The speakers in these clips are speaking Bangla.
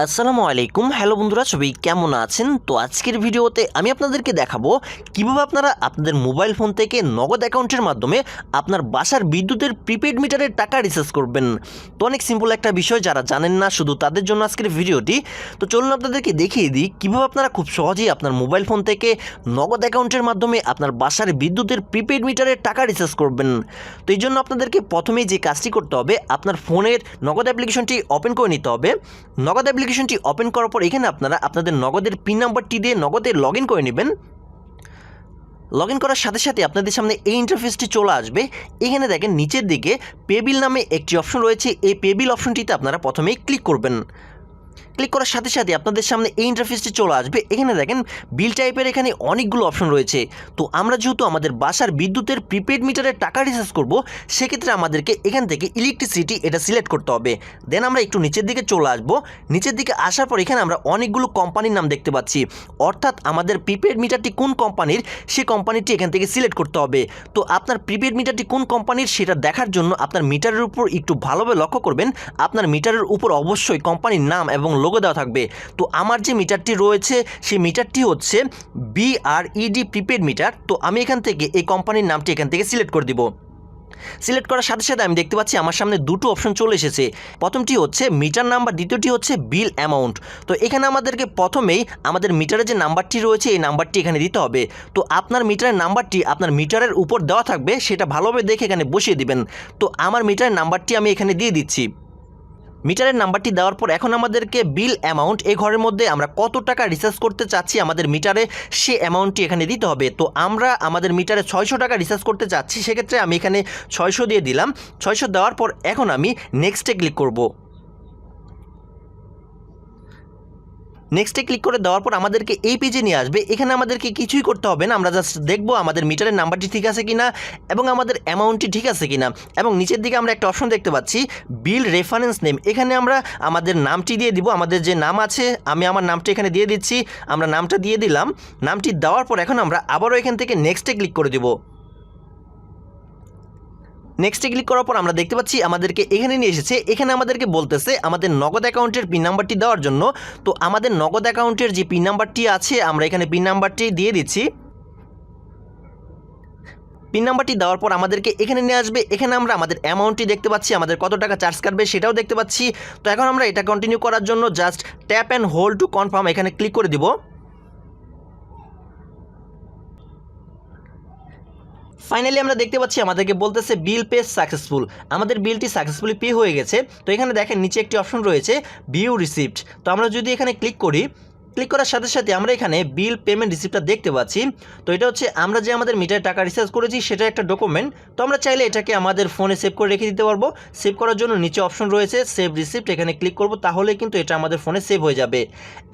আসসালামু আলাইকুম। হ্যালো বন্ধুরা, সবাই কেমন আছেন? তো আজকের ভিডিওতে আমি আপনাদেরকে দেখাবো কিভাবে আপনারা আপনাদের মোবাইল ফোন থেকে নগদ অ্যাকাউন্টের মাধ্যমে আপনার বাসার বিদ্যুতের প্রিপেড মিটারের টাকা রিচার্জ করবেন। তো অনেক সিম্পল একটা বিষয়, যারা জানেন না শুধু তাদের জন্য আজকের ভিডিওটি। তো চলুন আপনাদেরকে দেখিয়ে দিই কীভাবে আপনারা খুব সহজেই আপনার মোবাইল ফোন থেকে নগদ অ্যাকাউন্টের মাধ্যমে আপনার বাসার বিদ্যুতের প্রিপেড মিটারের টাকা রিচার্জ করবেন। তো এই জন্য আপনাদেরকে প্রথমেই যে কাজটি করতে হবে, আপনার ফোনের নগদ অ্যাপ্লিকেশনটি ওপেন করে নিতে হবে। নগদ অ্যাপ্লিকেশনটি ওপেন করার পর এখানে আপনারা আপনাদের নগদের পিন নাম্বারটি দিয়ে নগদে লগ ইন করে নেবেন। লগ ইন করার সাথে সাথে আপনাদের সামনে এই ইন্টারফেসটি চলে আসবে। এখানে দেখেন নিচের দিকে পেবিল নামে একটি অপশন রয়েছে। এই পেবিল অপশনটিতে আপনারা প্রথমেই ক্লিক করবেন। ক্লিক করার সাথে সাথে আপনাদের সামনে এই ইন্টারফেসটি চলে আসবে। এখানে দেখেন বিল টাইপের এখানে অনেকগুলো অপশন রয়েছে। তো আমরা যেহেতু আমাদের বাসার বিদ্যুতের প্রিপেড মিটারের টাকা রিচার্জ করব, সেক্ষেত্রে আমাদেরকে এখান থেকে ইলেকট্রিসিটি এটা সিলেক্ট করতে হবে। দেন আমরা একটু নিচের দিকে চলে আসবো। নিচের দিকে আসার পর এখানে আমরা অনেকগুলো কোম্পানির নাম দেখতে পাচ্ছি, অর্থাৎ আমাদের প্রিপেড মিটারটি কোন কোম্পানির সেই কোম্পানিটি এখান থেকে সিলেক্ট করতে হবে। তো আপনার প্রিপেড মিটারটি কোন কোম্পানির সেটা দেখার জন্য আপনার মিটারের উপর একটু ভালোভাবে লক্ষ্য করবেন। আপনার মিটারের উপর অবশ্যই কোম্পানির নাম এবং লোগো দেওয়া থাকবে। তো আমার যে মিটারটি রয়েছে সেই মিটারটি হচ্ছে বিআরইডি প্রিপেড মিটার। তো আমি এখান থেকে এই কোম্পানির নামটি এখান থেকে সিলেক্ট করে দিব। সিলেক্ট করার সাথে সাথে আমি দেখতে পাচ্ছি আমার সামনে দুটো অপশন চলে এসেছে। প্রথমটি হচ্ছে মিটার নাম্বার, দ্বিতীয়টি হচ্ছে বিল অ্যামাউন্ট। তো এখানে আমাদেরকে প্রথমেই আমাদের মিটারের যে নাম্বারটি রয়েছে এই নাম্বারটি এখানে দিতে হবে। তো আপনার মিটারের নাম্বারটি আপনার মিটারের উপর দেওয়া থাকবে, সেটা ভালোভাবে দেখে এখানে বসিয়ে দিবেন। তো আমার মিটারের নাম্বারটি আমি এখানে দিয়ে দিচ্ছি। মিটারের নাম্বারটি দেওয়ার পর এখন আমাদেরকে বিল অ্যামাউন্ট, এই ঘরের মধ্যে আমরা কত টাকা রিচার্জ করতে চাচ্ছি আমাদের মিটারে সে অ্যামাউন্টটি এখানে দিতে হবে। তো আমরা আমাদের মিটারে 600 টাকা রিচার্জ করতে চাচ্ছি, সেক্ষেত্রে আমি এখানে 600 দিয়ে দিলাম। 600 দেওয়ার পর এখন আমি নেক্সটে ক্লিক করব। নেক্সটে ক্লিক করে দেওয়ার পর আমাদেরকে এই পেজে নিয়ে আসবে। এখানে আমাদেরকে কিছুই করতে হবে না, আমরা জাস্ট দেখবো আমাদের মিটারের নাম্বারটি ঠিক আছে কিনা এবং আমাদের অ্যামাউন্টটি ঠিক আছে কিনা। এবং নিচের দিকে আমরা একটা অপশন দেখতে পাচ্ছি বিল রেফারেন্স নেম। এখানে আমরা আমাদের নামটি দিয়ে দিব। আমাদের যে নাম আছে আমি আমার নামটা এখানে দিয়ে দিচ্ছি। আমরা নামটা দিয়ে দিলাম। নামটি দেওয়ার পর এখন আমরা আবারও এখান থেকে নেক্সটে ক্লিক করে দেব। নেক্সটে ক্লিক করার পর আমরা দেখতে পাচ্ছি আমাদেরকে এখানে নিয়ে এসেছে। এখানে আমাদেরকে বলতেছে আমাদের নগদ অ্যাকাউন্টের পিন নাম্বারটি দেওয়ার জন্য। তো আমাদের নগদ অ্যাকাউন্টের যে পিন নাম্বারটি আছে আমরা এখানে পিন নাম্বারটি দিয়ে দিচ্ছি। পিন নাম্বারটি দেওয়ার পর আমাদেরকে এখানে নিয়ে আসবে। এখানে আমরা আমাদের অ্যামাউন্টটি দেখতে পাচ্ছি, আমাদের কত টাকা চার্জ কাটবে সেটাও দেখতে পাচ্ছি। তো এখন আমরা এটা কন্টিনিউ করার জন্য just tap and hold to confirm এখানে ক্লিক করে দিব। ফাইনালি আমরা দেখতে পাচ্ছি আমাদেরকে বলতেছে বিল পে সাকসেসফুল। আমাদের বিলটি সাকসেসফুলি পে হয়ে গেছে। তো এখানে দেখেন নিচে একটি অপশন রয়েছে ভিউ রিসিপ্ট। তো আমরা যদি এখানে ক্লিক করি, ক্লিক করার সাথে সাথে আমরা এখানে বিল পেমেন্ট রিসিপ্টটা দেখতে পাচ্ছি। তো এটা হচ্ছে আমরা যে আমাদের মিটারে টাকা রিচার্জ করেছি সেটা একটা ডকুমেন্ট। তো আমরা চাইলে এটাকে আমাদের ফোনে সেভ করে রেখে দিতে পারবো। সেভ করার জন্য নিচে অপশন রয়েছে সেভ রিসিপ্ট, এখানে ক্লিক করব, তাহলে কিন্তু এটা আমাদের ফোনে সেভ হয়ে যাবে।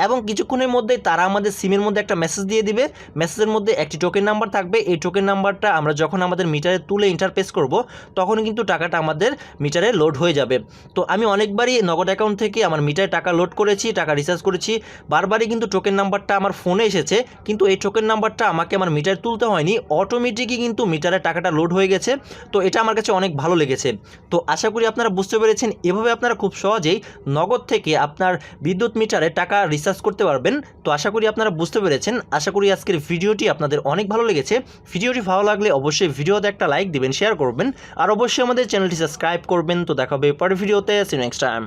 এবং কিছুক্ষণের মধ্যেই তারা আমাদের সিমের মধ্যে একটা মেসেজ দিয়ে দিবে। মেসেজের মধ্যে একটি টোকেন নাম্বার থাকবে। এই টোকেন নাম্বারটা আমরা যখন আমাদের মিটারে তুলে ইন্টারফেস করব তখন কিন্তু টাকাটা আমাদের মিটারে লোড হয়ে যাবে। তো আমি অনেকবারই নগদ অ্যাকাউন্ট থেকে আমার মিটারে টাকা লোড করেছি, টাকা রিচার্জ করেছি, বারবারই কিন্তু টোকেন নাম্বারটা আমার ফোনে এসেছে, কিন্তু এই টোকেন নাম্বারটা আমাকে আমার মিটারে তুলতে হয়নি, অটোমেটিকই কিন্তু মিটারে টাকাটা লোড হয়ে গেছে। তো এটা আমার কাছে অনেক ভালো লেগেছে। তো আশা করি আপনারা বুঝতে পেরেছেন এভাবে আপনারা খুব সহজেই নগদ থেকে আপনার বিদ্যুৎ মিটারে টাকা রিচার্জ করতে পারবেন। তো আশা করি আপনারা বুঝতে পেরেছেন। আশা করি আজকের ভিডিওটি আপনাদের অনেক ভালো লেগেছে। ভিডিওটি ভালো লাগলে অবশ্যই ভিডিওতে একটা লাইক দিবেন, শেয়ার করবেন, আর অবশ্যই আমাদের চ্যানেলটি সাবস্ক্রাইব করবেন। তো দেখা হবে পরের ভিডিওতে। See you next time.